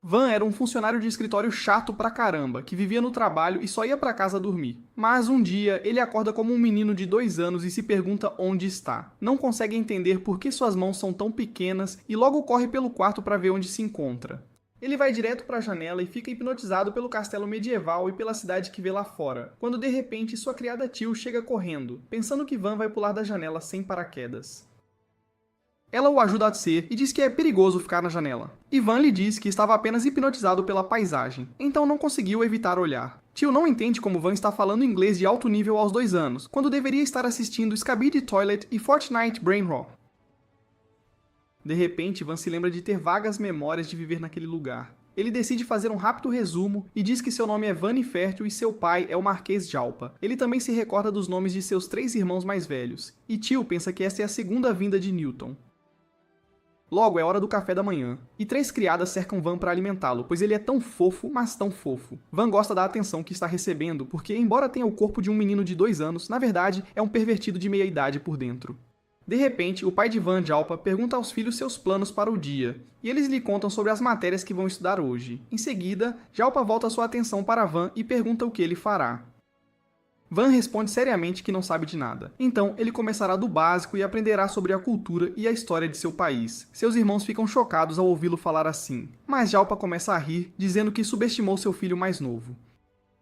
Van era um funcionário de escritório chato pra caramba, que vivia no trabalho e só ia pra casa dormir. Mas um dia, ele acorda como um menino de 2 anos e se pergunta onde está. Não consegue entender por que suas mãos são tão pequenas e logo corre pelo quarto pra ver onde se encontra. Ele vai direto para a janela e fica hipnotizado pelo castelo medieval e pela cidade que vê lá fora, quando de repente sua criada Teal chega correndo, pensando que Van vai pular da janela sem paraquedas. Ela o ajuda a descer e diz que é perigoso ficar na janela. E Van lhe diz que estava apenas hipnotizado pela paisagem, então não conseguiu evitar olhar. Teal não entende como Van está falando inglês de alto nível aos 2 anos, quando deveria estar assistindo Skibidi Toilet e Fortnite Brainroll. De repente, Van se lembra de ter vagas memórias de viver naquele lugar. Ele decide fazer um rápido resumo e diz que seu nome é Vani Fértil e seu pai é o Marquês Jalpa. Ele também se recorda dos nomes de seus 3 irmãos mais velhos, e Teal pensa que esta é a segunda vinda de Newton. Logo é hora do café da manhã, e 3 criadas cercam Van para alimentá-lo, pois ele é tão fofo, mas tão fofo. Van gosta da atenção que está recebendo, porque embora tenha o corpo de um menino de 2 anos, na verdade é um pervertido de meia-idade por dentro. De repente, o pai de Van, Jalpa, pergunta aos filhos seus planos para o dia, e eles lhe contam sobre as matérias que vão estudar hoje. Em seguida, Jalpa volta sua atenção para Van e pergunta o que ele fará. Van responde seriamente que não sabe de nada. Então, ele começará do básico e aprenderá sobre a cultura e a história de seu país. Seus irmãos ficam chocados ao ouvi-lo falar assim, mas Jalpa começa a rir, dizendo que subestimou seu filho mais novo.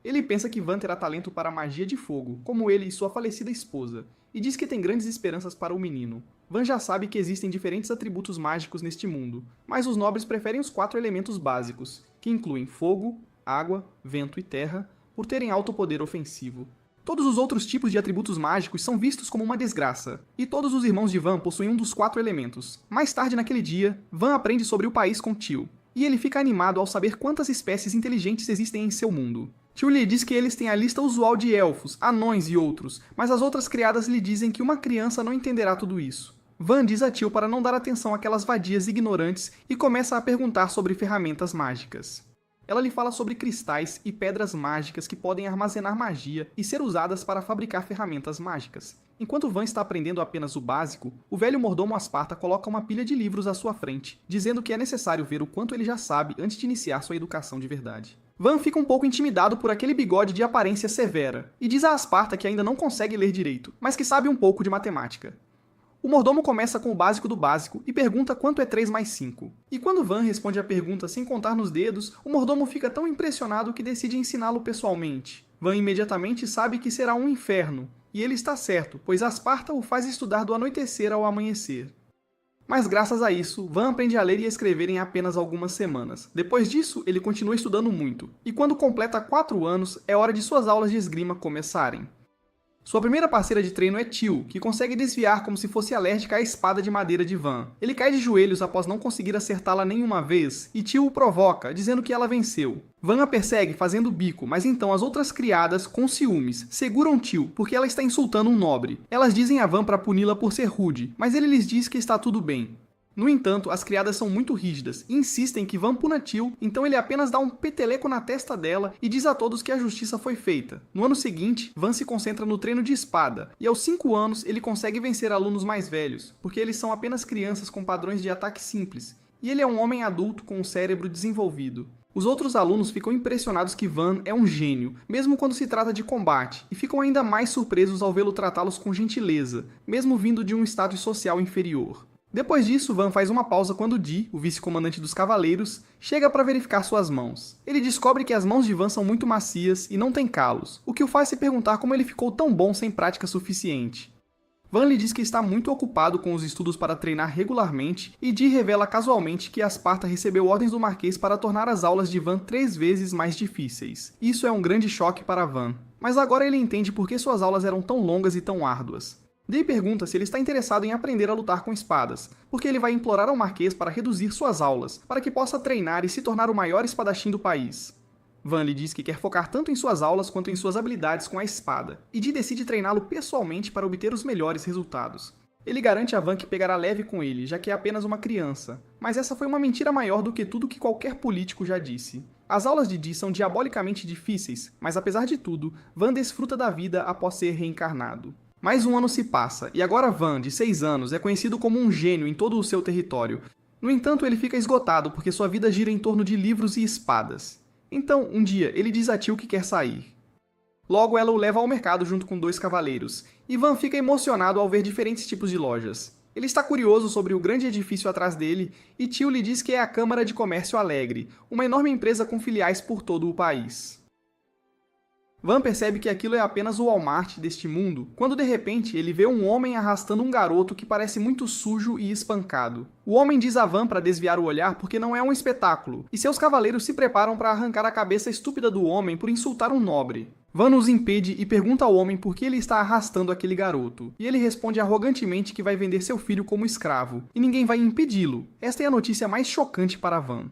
Ele pensa que Van terá talento para a magia de fogo, como ele e sua falecida esposa, e diz que tem grandes esperanças para o menino. Van já sabe que existem diferentes atributos mágicos neste mundo, mas os nobres preferem os 4 elementos básicos, que incluem fogo, água, vento e terra, por terem alto poder ofensivo. Todos os outros tipos de atributos mágicos são vistos como uma desgraça, e todos os irmãos de Van possuem um dos 4 elementos. Mais tarde naquele dia, Van aprende sobre o país com Teal, e ele fica animado ao saber quantas espécies inteligentes existem em seu mundo. Teal lhe diz que eles têm a lista usual de elfos, anões e outros, mas as outras criadas lhe dizem que uma criança não entenderá tudo isso. Van diz a Teal para não dar atenção àquelas vadias ignorantes e começa a perguntar sobre ferramentas mágicas. Ela lhe fala sobre cristais e pedras mágicas que podem armazenar magia e ser usadas para fabricar ferramentas mágicas. Enquanto Van está aprendendo apenas o básico, o velho mordomo Asparta coloca uma pilha de livros à sua frente, dizendo que é necessário ver o quanto ele já sabe antes de iniciar sua educação de verdade. Van fica um pouco intimidado por aquele bigode de aparência severa, e diz a Asparta que ainda não consegue ler direito, mas que sabe um pouco de matemática. O mordomo começa com o básico do básico e pergunta quanto é 3 mais 5. E quando Van responde a pergunta sem contar nos dedos, o mordomo fica tão impressionado que decide ensiná-lo pessoalmente. Van imediatamente sabe que será um inferno, e ele está certo, pois Asparta o faz estudar do anoitecer ao amanhecer. Mas graças a isso, Van aprende a ler e a escrever em apenas algumas semanas. Depois disso, ele continua estudando muito, e quando completa 4 anos, é hora de suas aulas de esgrima começarem. Sua primeira parceira de treino é Teal, que consegue desviar como se fosse alérgica à espada de madeira de Van. Ele cai de joelhos após não conseguir acertá-la nenhuma vez, e Teal o provoca, dizendo que ela venceu. Van a persegue fazendo bico, mas então as outras criadas, com ciúmes, seguram Teal porque ela está insultando um nobre. Elas dizem a Van para puni-la por ser rude, mas ele lhes diz que está tudo bem. No entanto, as criadas são muito rígidas e insistem que Van puna Teal, então ele apenas dá um peteleco na testa dela e diz a todos que a justiça foi feita. No ano seguinte, Van se concentra no treino de espada, e aos 5 anos ele consegue vencer alunos mais velhos, porque eles são apenas crianças com padrões de ataque simples, e ele é um homem adulto com um cérebro desenvolvido. Os outros alunos ficam impressionados que Van é um gênio, mesmo quando se trata de combate, e ficam ainda mais surpresos ao vê-lo tratá-los com gentileza, mesmo vindo de um status social inferior. Depois disso, Van faz uma pausa quando Dee, o vice-comandante dos cavaleiros, chega para verificar suas mãos. Ele descobre que as mãos de Van são muito macias e não têm calos, o que o faz se perguntar como ele ficou tão bom sem prática suficiente. Van lhe diz que está muito ocupado com os estudos para treinar regularmente, e Dee revela casualmente que Asparta recebeu ordens do Marquês para tornar as aulas de Van 3 vezes mais difíceis. Isso é um grande choque para Van, mas agora ele entende por que suas aulas eram tão longas e tão árduas. Dee pergunta se ele está interessado em aprender a lutar com espadas, porque ele vai implorar ao Marquês para reduzir suas aulas, para que possa treinar e se tornar o maior espadachim do país. Van lhe diz que quer focar tanto em suas aulas quanto em suas habilidades com a espada, e Dee decide treiná-lo pessoalmente para obter os melhores resultados. Ele garante a Van que pegará leve com ele, já que é apenas uma criança, mas essa foi uma mentira maior do que tudo que qualquer político já disse. As aulas de Dee são diabolicamente difíceis, mas apesar de tudo, Van desfruta da vida após ser reencarnado. Mais um ano se passa, e agora Van, de 6 anos, é conhecido como um gênio em todo o seu território. No entanto, ele fica esgotado porque sua vida gira em torno de livros e espadas. Então, um dia, ele diz a Teal que quer sair. Logo, ela o leva ao mercado junto com 2 cavaleiros, e Van fica emocionado ao ver diferentes tipos de lojas. Ele está curioso sobre o grande edifício atrás dele, e Teal lhe diz que é a Câmara de Comércio Alegre, uma enorme empresa com filiais por todo o país. Van percebe que aquilo é apenas o Walmart deste mundo, quando de repente ele vê um homem arrastando um garoto que parece muito sujo e espancado. O homem diz a Van para desviar o olhar porque não é um espetáculo, e seus cavaleiros se preparam para arrancar a cabeça estúpida do homem por insultar um nobre. Van os impede e pergunta ao homem por que ele está arrastando aquele garoto, e ele responde arrogantemente que vai vender seu filho como escravo, e ninguém vai impedi-lo. Esta é a notícia mais chocante para Van.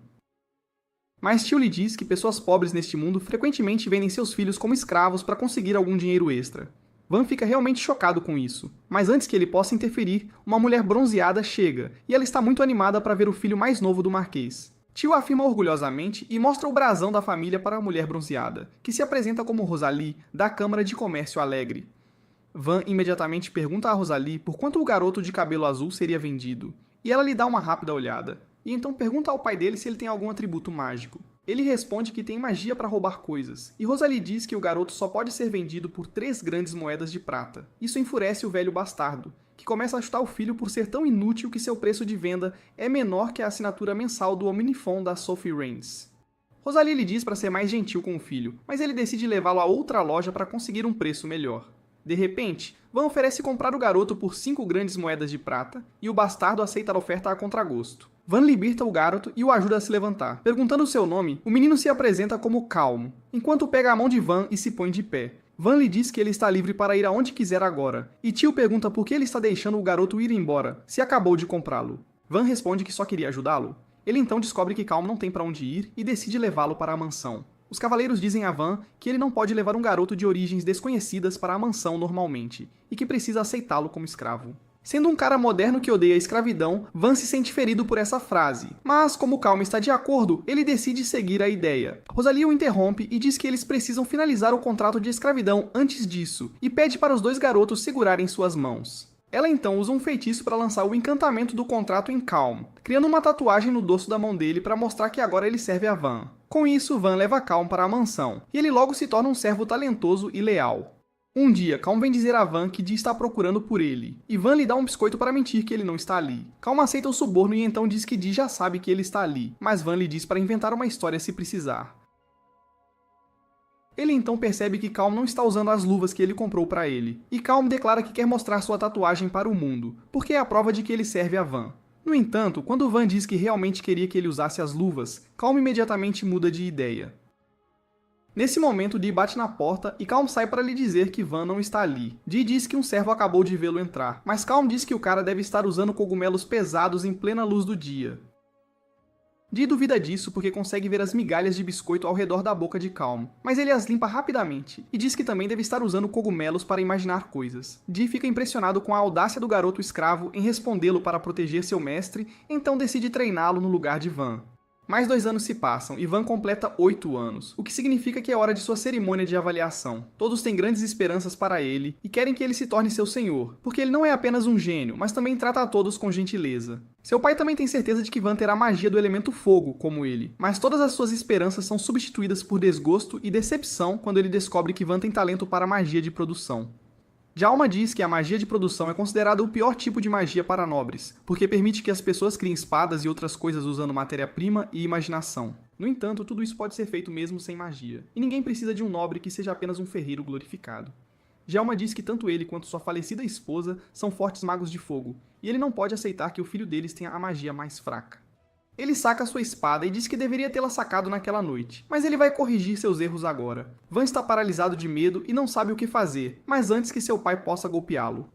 Mas Teal lhe diz que pessoas pobres neste mundo frequentemente vendem seus filhos como escravos para conseguir algum dinheiro extra. Van fica realmente chocado com isso, mas antes que ele possa interferir, uma mulher bronzeada chega, e ela está muito animada para ver o filho mais novo do Marquês. Teal afirma orgulhosamente e mostra o brasão da família para a mulher bronzeada, que se apresenta como Rosalie, da Câmara de Comércio Alegre. Van imediatamente pergunta a Rosalie por quanto o garoto de cabelo azul seria vendido, e ela lhe dá uma rápida olhada. E então pergunta ao pai dele se ele tem algum atributo mágico. Ele responde que tem magia para roubar coisas, e Rosalie diz que o garoto só pode ser vendido por 3 grandes moedas de prata. Isso enfurece o velho bastardo, que começa a chutar o filho por ser tão inútil que seu preço de venda é menor que a assinatura mensal do Omnifon da Sophie Rains. Rosalie lhe diz para ser mais gentil com o filho, mas ele decide levá-lo a outra loja para conseguir um preço melhor. De repente, Van oferece comprar o garoto por 5 grandes moedas de prata, e o bastardo aceita a oferta a contragosto. Van liberta o garoto e o ajuda a se levantar. Perguntando o seu nome, o menino se apresenta como Calmo, enquanto pega a mão de Van e se põe de pé. Van lhe diz que ele está livre para ir aonde quiser agora, e Teal pergunta por que ele está deixando o garoto ir embora, se acabou de comprá-lo. Van responde que só queria ajudá-lo. Ele então descobre que Calmo não tem para onde ir e decide levá-lo para a mansão. Os cavaleiros dizem a Van que ele não pode levar um garoto de origens desconhecidas para a mansão normalmente, e que precisa aceitá-lo como escravo. Sendo um cara moderno que odeia a escravidão, Van se sente ferido por essa frase. Mas, como Calmo está de acordo, ele decide seguir a ideia. Rosalie o interrompe e diz que eles precisam finalizar o contrato de escravidão antes disso, e pede para os 2 garotos segurarem suas mãos. Ela então usa um feitiço para lançar o encantamento do contrato em Calmo, criando uma tatuagem no dorso da mão dele para mostrar que agora ele serve a Van. Com isso, Van leva Calmo para a mansão, e ele logo se torna um servo talentoso e leal. Um dia, Calmo vem dizer a Van que Dee está procurando por ele, e Van lhe dá um biscoito para mentir que ele não está ali. Calmo aceita o suborno e então diz que Dee já sabe que ele está ali, mas Van lhe diz para inventar uma história se precisar. Ele então percebe que Calmo não está usando as luvas que ele comprou para ele, e Calmo declara que quer mostrar sua tatuagem para o mundo, porque é a prova de que ele serve a Van. No entanto, quando Van diz que realmente queria que ele usasse as luvas, Calmo imediatamente muda de ideia. Nesse momento, Dee bate na porta e Calmo sai para lhe dizer que Van não está ali. Dee diz que um servo acabou de vê-lo entrar, mas Calmo diz que o cara deve estar usando cogumelos pesados em plena luz do dia. Dee duvida disso porque consegue ver as migalhas de biscoito ao redor da boca de Calmo, mas ele as limpa rapidamente, e diz que também deve estar usando cogumelos para imaginar coisas. Dee fica impressionado com a audácia do garoto escravo em respondê-lo para proteger seu mestre, então decide treiná-lo no lugar de Van. Mais 2 anos se passam e Van completa 8 anos, o que significa que é hora de sua cerimônia de avaliação. Todos têm grandes esperanças para ele e querem que ele se torne seu senhor, porque ele não é apenas um gênio, mas também trata a todos com gentileza. Seu pai também tem certeza de que Van terá magia do elemento fogo, como ele, mas todas as suas esperanças são substituídas por desgosto e decepção quando ele descobre que Van tem talento para magia de produção. Djalma diz que a magia de produção é considerada o pior tipo de magia para nobres, porque permite que as pessoas criem espadas e outras coisas usando matéria-prima e imaginação. No entanto, tudo isso pode ser feito mesmo sem magia, e ninguém precisa de um nobre que seja apenas um ferreiro glorificado. Djalma diz que tanto ele quanto sua falecida esposa são fortes magos de fogo, e ele não pode aceitar que o filho deles tenha a magia mais fraca. Ele saca sua espada e diz que deveria tê-la sacado naquela noite, mas ele vai corrigir seus erros agora. Van está paralisado de medo e não sabe o que fazer, mas antes que seu pai possa golpeá-lo.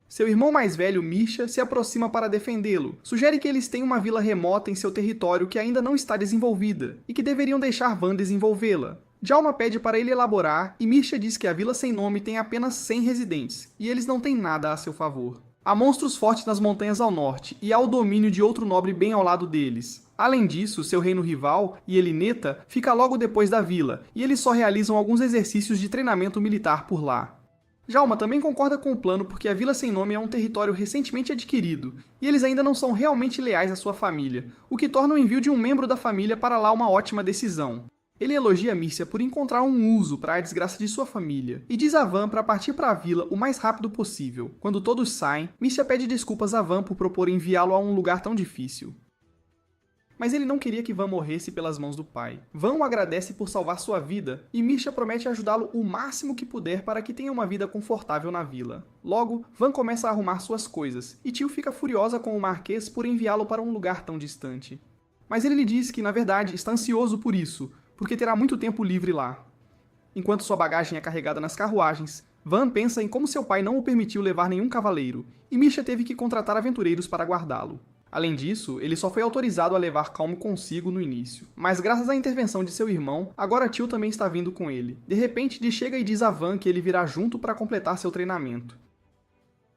Seu irmão mais velho, Misha, se aproxima para defendê-lo. Sugere que eles têm uma vila remota em seu território que ainda não está desenvolvida, e que deveriam deixar Van desenvolvê-la. Djalma pede para ele elaborar, e Misha diz que a vila sem nome tem apenas 100 residentes, e eles não têm nada a seu favor. Há monstros fortes nas montanhas ao norte, e há o domínio de outro nobre bem ao lado deles. Além disso, seu reino rival, Yelineta, fica logo depois da vila, e eles só realizam alguns exercícios de treinamento militar por lá. Djalma também concorda com o plano porque a Vila Sem Nome é um território recentemente adquirido, e eles ainda não são realmente leais à sua família, o que torna o envio de um membro da família para lá uma ótima decisão. Ele elogia Mírcia por encontrar um uso para a desgraça de sua família, e diz a Van para partir para a vila o mais rápido possível. Quando todos saem, Mírcia pede desculpas a Van por propor enviá-lo a um lugar tão difícil. Mas ele não queria que Van morresse pelas mãos do pai. Van o agradece por salvar sua vida, e Mírcia promete ajudá-lo o máximo que puder para que tenha uma vida confortável na vila. Logo, Van começa a arrumar suas coisas, e Tio fica furiosa com o Marquês por enviá-lo para um lugar tão distante. Mas ele lhe diz que, na verdade, está ansioso por isso, porque terá muito tempo livre lá. Enquanto sua bagagem é carregada nas carruagens, Van pensa em como seu pai não o permitiu levar nenhum cavaleiro, e Mírcia teve que contratar aventureiros para guardá-lo. Além disso, ele só foi autorizado a levar Calm consigo no início, mas graças à intervenção de seu irmão, agora Tio também está vindo com ele. De repente, Dee chega e diz a Van que ele virá junto para completar seu treinamento.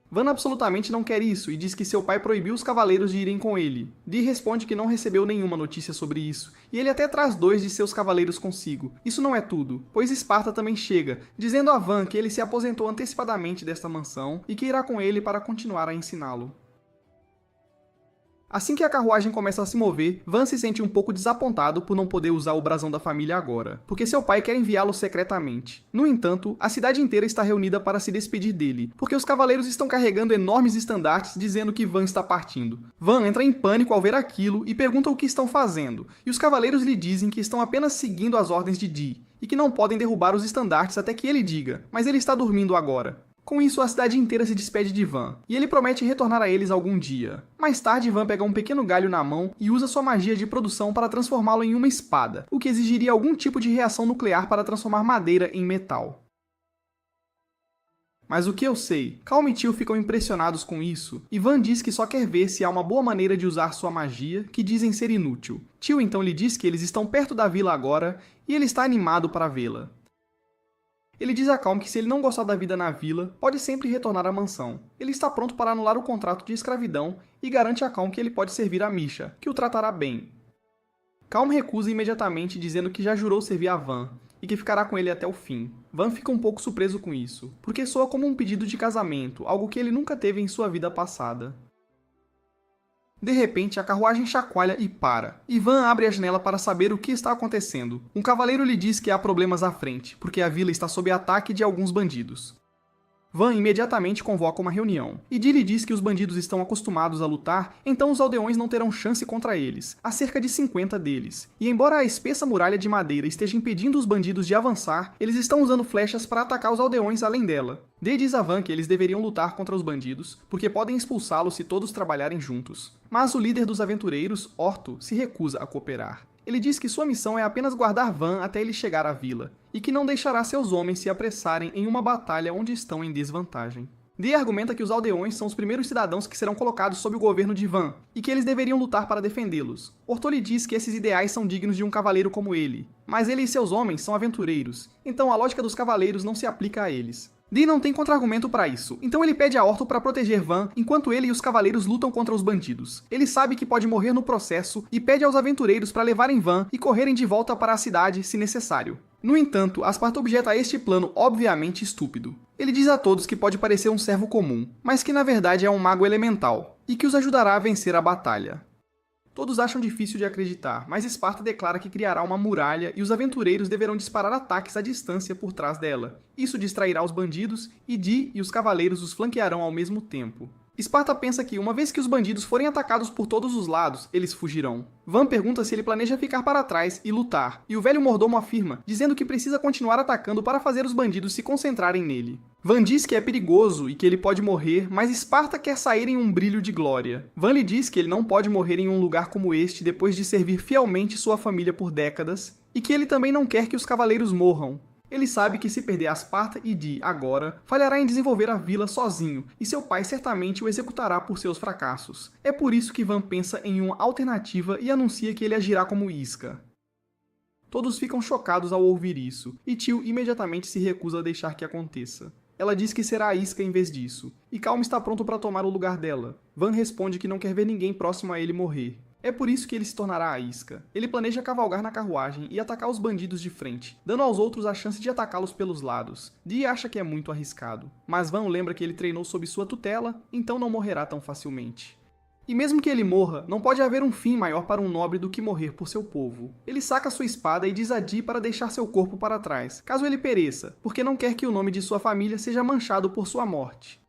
Van absolutamente não quer isso e diz que seu pai proibiu os cavaleiros de irem com ele. Dee responde que não recebeu nenhuma notícia sobre isso, e ele até traz 2 de seus cavaleiros consigo. Isso não é tudo, pois Esparta também chega, dizendo a Van que ele se aposentou antecipadamente desta mansão e que irá com ele para continuar a ensiná-lo. Assim que a carruagem começa a se mover, Van se sente um pouco desapontado por não poder usar o brasão da família agora, porque seu pai quer enviá-lo secretamente. No entanto, a cidade inteira está reunida para se despedir dele, porque os cavaleiros estão carregando enormes estandartes dizendo que Van está partindo. Van entra em pânico ao ver aquilo e pergunta o que estão fazendo, e os cavaleiros lhe dizem que estão apenas seguindo as ordens de Dee, e que não podem derrubar os estandartes até que ele diga, mas ele está dormindo agora. Com isso, a cidade inteira se despede de Van, e ele promete retornar a eles algum dia. Mais tarde, Van pega um pequeno galho na mão e usa sua magia de produção para transformá-lo em uma espada, o que exigiria algum tipo de reação nuclear para transformar madeira em metal. Mas o que eu sei? Calm e Tio ficam impressionados com isso, e Van diz que só quer ver se há uma boa maneira de usar sua magia, que dizem ser inútil. Tio então lhe diz que eles estão perto da vila agora, e ele está animado para vê-la. Ele diz a Calm que se ele não gostar da vida na vila, pode sempre retornar à mansão. Ele está pronto para anular o contrato de escravidão e garante a Calm que ele pode servir a Misha, que o tratará bem. Calm recusa imediatamente, dizendo que já jurou servir a Van e que ficará com ele até o fim. Van fica um pouco surpreso com isso, porque soa como um pedido de casamento, algo que ele nunca teve em sua vida passada. De repente, a carruagem chacoalha e para, e Van abre a janela para saber o que está acontecendo. Um cavaleiro lhe diz que há problemas à frente, porque a vila está sob ataque de alguns bandidos. Van imediatamente convoca uma reunião, e Dee lhe diz que os bandidos estão acostumados a lutar, então os aldeões não terão chance contra eles. Há cerca de 50 deles, e embora a espessa muralha de madeira esteja impedindo os bandidos de avançar, eles estão usando flechas para atacar os aldeões além dela. Dee diz a Van que eles deveriam lutar contra os bandidos, porque podem expulsá-los se todos trabalharem juntos. Mas o líder dos aventureiros, Orto, se recusa a cooperar. Ele diz que sua missão é apenas guardar Van até ele chegar à vila, e que não deixará seus homens se apressarem em uma batalha onde estão em desvantagem. Dee argumenta que os aldeões são os primeiros cidadãos que serão colocados sob o governo de Van, e que eles deveriam lutar para defendê-los. Orto lhe diz que esses ideais são dignos de um cavaleiro como ele, mas ele e seus homens são aventureiros, então a lógica dos cavaleiros não se aplica a eles. Dee não tem contra-argumento para isso, então ele pede a Orto para proteger Van enquanto ele e os cavaleiros lutam contra os bandidos. Ele sabe que pode morrer no processo e pede aos aventureiros para levarem Van e correrem de volta para a cidade se necessário. No entanto, Asparta objeta a este plano obviamente estúpido. Ele diz a todos que pode parecer um servo comum, mas que na verdade é um mago elemental, e que os ajudará a vencer a batalha. Todos acham difícil de acreditar, mas Esparta declara que criará uma muralha e os aventureiros deverão disparar ataques à distância por trás dela. Isso distrairá os bandidos e Dee e os cavaleiros os flanquearão ao mesmo tempo. Esparta pensa que, uma vez que os bandidos forem atacados por todos os lados, eles fugirão. Van pergunta se ele planeja ficar para trás e lutar, e o velho mordomo afirma, dizendo que precisa continuar atacando para fazer os bandidos se concentrarem nele. Van diz que é perigoso e que ele pode morrer, mas Esparta quer sair em um brilho de glória. Van lhe diz que ele não pode morrer em um lugar como este depois de servir fielmente sua família por décadas, e que ele também não quer que os cavaleiros morram. Ele sabe que se perder Asparta e Dee agora, falhará em desenvolver a vila sozinho, e seu pai certamente o executará por seus fracassos. É por isso que Van pensa em uma alternativa e anuncia que ele agirá como isca. Todos ficam chocados ao ouvir isso, e Tio imediatamente se recusa a deixar que aconteça. Ela diz que será a isca em vez disso, e Calm está pronto para tomar o lugar dela. Van responde que não quer ver ninguém próximo a ele morrer. É por isso que ele se tornará a isca. Ele planeja cavalgar na carruagem e atacar os bandidos de frente, dando aos outros a chance de atacá-los pelos lados. Dee acha que é muito arriscado, mas Van lembra que ele treinou sob sua tutela, então não morrerá tão facilmente. E mesmo que ele morra, não pode haver um fim maior para um nobre do que morrer por seu povo. Ele saca sua espada e diz a Dee para deixar seu corpo para trás, caso ele pereça, porque não quer que o nome de sua família seja manchado por sua morte.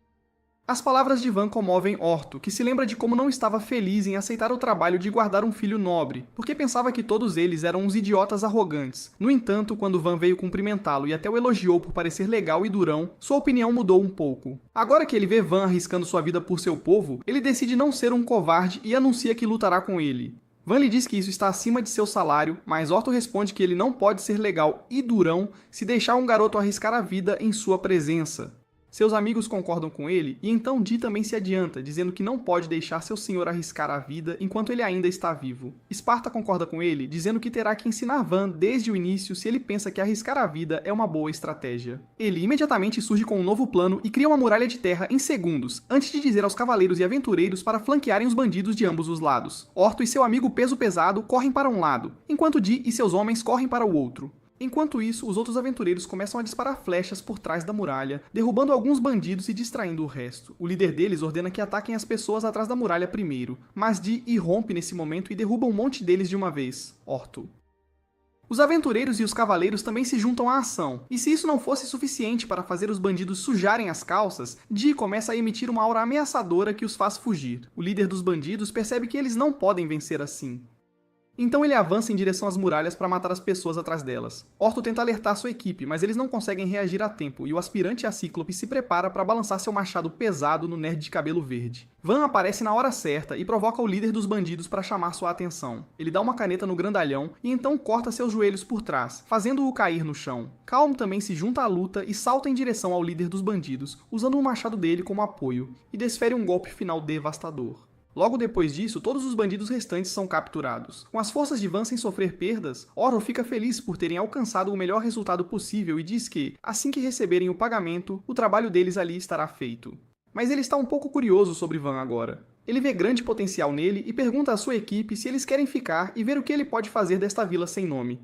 As palavras de Van comovem Orto, que se lembra de como não estava feliz em aceitar o trabalho de guardar um filho nobre, porque pensava que todos eles eram uns idiotas arrogantes. No entanto, quando Van veio cumprimentá-lo e até o elogiou por parecer legal e durão, sua opinião mudou um pouco. Agora que ele vê Van arriscando sua vida por seu povo, ele decide não ser um covarde e anuncia que lutará com ele. Van lhe diz que isso está acima de seu salário, mas Orto responde que ele não pode ser legal e durão se deixar um garoto arriscar a vida em sua presença. Seus amigos concordam com ele, e então Dee também se adianta, dizendo que não pode deixar seu senhor arriscar a vida enquanto ele ainda está vivo. Sparta concorda com ele, dizendo que terá que ensinar Van desde o início se ele pensa que arriscar a vida é uma boa estratégia. Ele imediatamente surge com um novo plano e cria uma muralha de terra em segundos, antes de dizer aos cavaleiros e aventureiros para flanquearem os bandidos de ambos os lados. Orto e seu amigo Peso Pesado correm para um lado, enquanto Dee e seus homens correm para o outro. Enquanto isso, os outros aventureiros começam a disparar flechas por trás da muralha, derrubando alguns bandidos e distraindo o resto. O líder deles ordena que ataquem as pessoas atrás da muralha primeiro, mas Dee irrompe nesse momento e derruba um monte deles de uma vez. Orto. Os aventureiros e os cavaleiros também se juntam à ação, e se isso não fosse suficiente para fazer os bandidos sujarem as calças, Dee começa a emitir uma aura ameaçadora que os faz fugir. O líder dos bandidos percebe que eles não podem vencer assim. Então ele avança em direção às muralhas para matar as pessoas atrás delas. Orto tenta alertar sua equipe, mas eles não conseguem reagir a tempo, e o aspirante a Cíclope se prepara para balançar seu machado pesado no nerd de cabelo verde. Van aparece na hora certa e provoca o líder dos bandidos para chamar sua atenção. Ele dá uma caneta no grandalhão e então corta seus joelhos por trás, fazendo-o cair no chão. Calm também se junta à luta e salta em direção ao líder dos bandidos, usando o machado dele como apoio, e desfere um golpe final devastador. Logo depois disso, todos os bandidos restantes são capturados. Com as forças de Van sem sofrer perdas, Oro fica feliz por terem alcançado o melhor resultado possível e diz que, assim que receberem o pagamento, o trabalho deles ali estará feito. Mas ele está um pouco curioso sobre Van agora. Ele vê grande potencial nele e pergunta à sua equipe se eles querem ficar e ver o que ele pode fazer desta vila sem nome.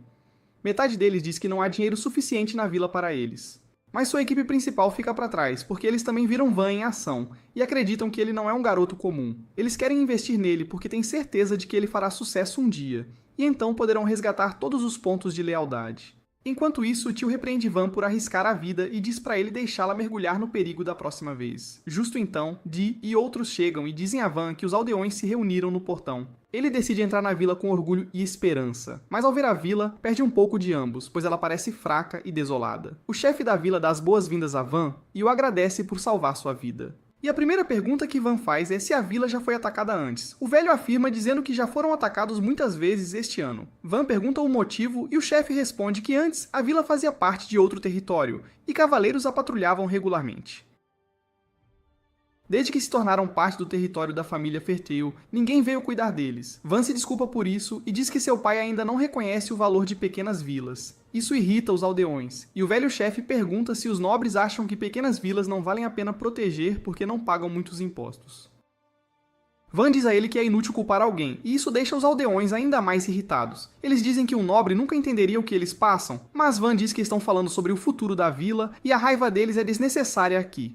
Metade deles diz que não há dinheiro suficiente na vila para eles. Mas sua equipe principal fica para trás, porque eles também viram Van em ação, e acreditam que ele não é um garoto comum. Eles querem investir nele porque têm certeza de que ele fará sucesso um dia, e então poderão resgatar todos os pontos de lealdade. Enquanto isso, o tio repreende Van por arriscar a vida e diz para ele deixá-la mergulhar no perigo da próxima vez. Justo então, Dee e outros chegam e dizem a Van que os aldeões se reuniram no portão. Ele decide entrar na vila com orgulho e esperança, mas ao ver a vila, perde um pouco de ambos, pois ela parece fraca e desolada. O chefe da vila dá as boas-vindas a Van e o agradece por salvar sua vida. E a primeira pergunta que Van faz é se a vila já foi atacada antes. O velho afirma dizendo que já foram atacados muitas vezes este ano. Van pergunta o motivo e o chefe responde que antes a vila fazia parte de outro território e cavaleiros a patrulhavam regularmente. Desde que se tornaram parte do território da família Ferteu, ninguém veio cuidar deles. Van se desculpa por isso e diz que seu pai ainda não reconhece o valor de pequenas vilas. Isso irrita os aldeões, e o velho chefe pergunta se os nobres acham que pequenas vilas não valem a pena proteger porque não pagam muitos impostos. Van diz a ele que é inútil culpar alguém, e isso deixa os aldeões ainda mais irritados. Eles dizem que um nobre nunca entenderia o que eles passam, mas Van diz que estão falando sobre o futuro da vila e a raiva deles é desnecessária aqui.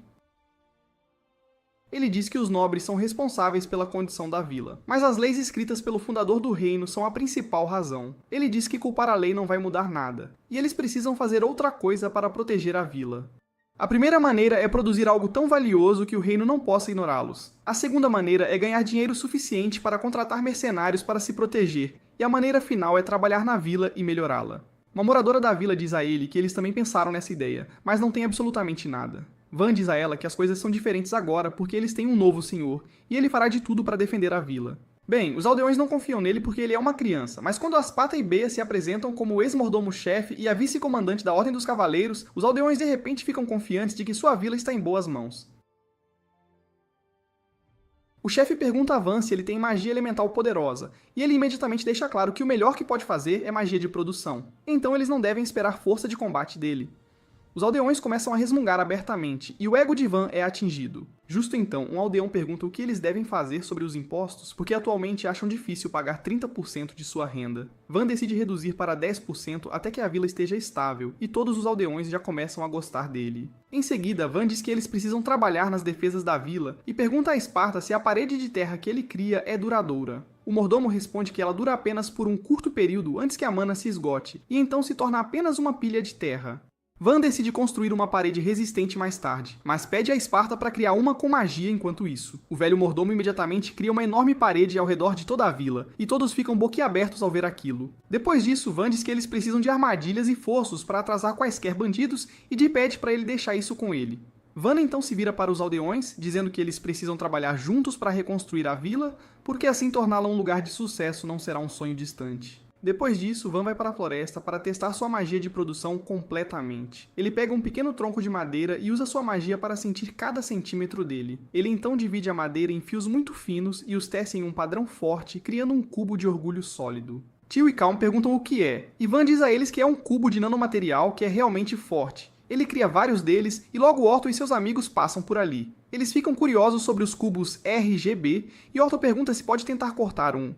Ele diz que os nobres são responsáveis pela condição da vila, mas as leis escritas pelo fundador do reino são a principal razão. Ele diz que culpar a lei não vai mudar nada, e eles precisam fazer outra coisa para proteger a vila. A primeira maneira é produzir algo tão valioso que o reino não possa ignorá-los. A segunda maneira é ganhar dinheiro suficiente para contratar mercenários para se proteger, e a maneira final é trabalhar na vila e melhorá-la. Uma moradora da vila diz a ele que eles também pensaram nessa ideia, mas não tem absolutamente nada. Van diz a ela que as coisas são diferentes agora porque eles têm um novo senhor, e ele fará de tudo para defender a vila. Bem, os aldeões não confiam nele porque ele é uma criança, mas quando Aspata e Bea se apresentam como o ex-mordomo-chefe e a vice-comandante da Ordem dos Cavaleiros, os aldeões de repente ficam confiantes de que sua vila está em boas mãos. O chefe pergunta a Van se ele tem magia elemental poderosa, e ele imediatamente deixa claro que o melhor que pode fazer é magia de produção, então eles não devem esperar força de combate dele. Os aldeões começam a resmungar abertamente, e o ego de Van é atingido. Justo então, um aldeão pergunta o que eles devem fazer sobre os impostos, porque atualmente acham difícil pagar 30% de sua renda. Van decide reduzir para 10% até que a vila esteja estável, e todos os aldeões já começam a gostar dele. Em seguida, Van diz que eles precisam trabalhar nas defesas da vila, e pergunta a Esparta se a parede de terra que ele cria é duradoura. O mordomo responde que ela dura apenas por um curto período antes que a mana se esgote, e então se torna apenas uma pilha de terra. Van decide construir uma parede resistente mais tarde, mas pede a Esparta para criar uma com magia enquanto isso. O velho mordomo imediatamente cria uma enorme parede ao redor de toda a vila, e todos ficam boquiabertos ao ver aquilo. Depois disso, Van diz que eles precisam de armadilhas e fossos para atrasar quaisquer bandidos e pede para ele deixar isso com ele. Van então se vira para os aldeões, dizendo que eles precisam trabalhar juntos para reconstruir a vila, porque assim torná-la um lugar de sucesso não será um sonho distante. Depois disso, Van vai para a floresta para testar sua magia de produção completamente. Ele pega um pequeno tronco de madeira e usa sua magia para sentir cada centímetro dele. Ele então divide a madeira em fios muito finos e os tece em um padrão forte, criando um cubo de orgulho sólido. Tio e Calm perguntam o que é, e Van diz a eles que é um cubo de nanomaterial que é realmente forte. Ele cria vários deles e logo Orto e seus amigos passam por ali. Eles ficam curiosos sobre os cubos RGB e Orto pergunta se pode tentar cortar um.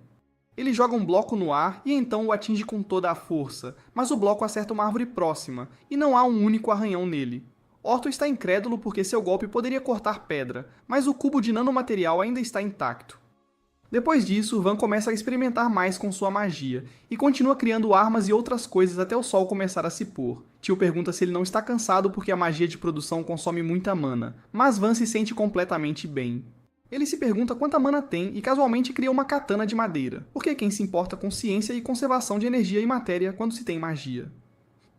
Ele joga um bloco no ar e então o atinge com toda a força, mas o bloco acerta uma árvore próxima, e não há um único arranhão nele. Orto está incrédulo porque seu golpe poderia cortar pedra, mas o cubo de nanomaterial ainda está intacto. Depois disso, Van começa a experimentar mais com sua magia, e continua criando armas e outras coisas até o sol começar a se pôr. Tio pergunta se ele não está cansado porque a magia de produção consome muita mana, mas Van se sente completamente bem. Ele se pergunta quanta mana tem e casualmente cria uma katana de madeira, porque quem se importa com ciência e conservação de energia e matéria quando se tem magia?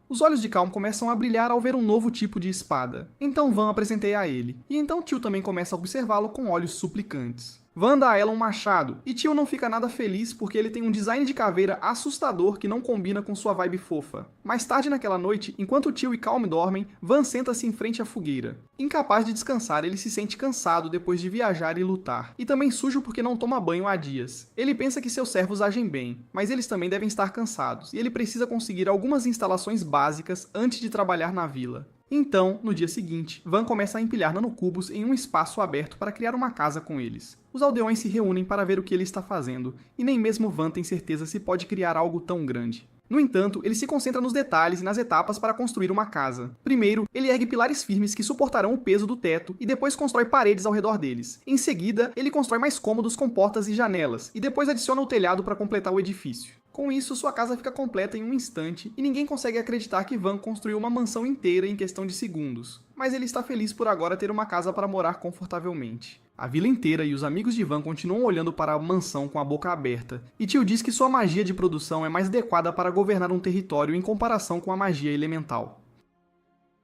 Os olhos de Calm começam a brilhar ao ver um novo tipo de espada, então Van apresenteia a ele, e então Tio também começa a observá-lo com olhos suplicantes. Van dá a ela um machado, e Tio não fica nada feliz porque ele tem um design de caveira assustador que não combina com sua vibe fofa. Mais tarde naquela noite, enquanto Tio e Calm dormem, Van senta-se em frente à fogueira. Incapaz de descansar, ele se sente cansado depois de viajar e lutar, e também sujo porque não toma banho há dias. Ele pensa que seus servos agem bem, mas eles também devem estar cansados, e ele precisa conseguir algumas instalações básicas antes de trabalhar na vila. Então, no dia seguinte, Van começa a empilhar nanocubos em um espaço aberto para criar uma casa com eles. Os aldeões se reúnem para ver o que ele está fazendo, e nem mesmo Van tem certeza se pode criar algo tão grande. No entanto, ele se concentra nos detalhes e nas etapas para construir uma casa. Primeiro, ele ergue pilares firmes que suportarão o peso do teto e depois constrói paredes ao redor deles. Em seguida, ele constrói mais cômodos com portas e janelas, e depois adiciona o telhado para completar o edifício. Com isso, sua casa fica completa em um instante e ninguém consegue acreditar que Van construiu uma mansão inteira em questão de segundos. Mas ele está feliz por agora ter uma casa para morar confortavelmente. A vila inteira e os amigos de Van continuam olhando para a mansão com a boca aberta, e Tio diz que sua magia de produção é mais adequada para governar um território em comparação com a magia elemental.